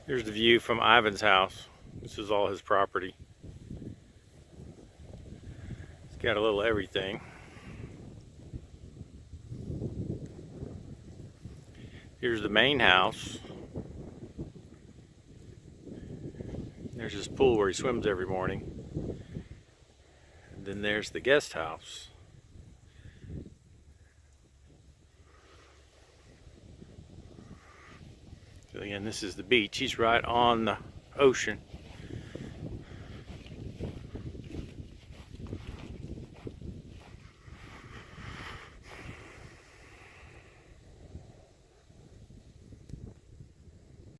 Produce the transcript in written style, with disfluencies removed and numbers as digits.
Here's the view from Ivan's house. This is all his property. It's got a little everything. Here's the main house. There's his pool where he swims every morning. And then there's the guest house. So again, this is the beach. He's right on the ocean.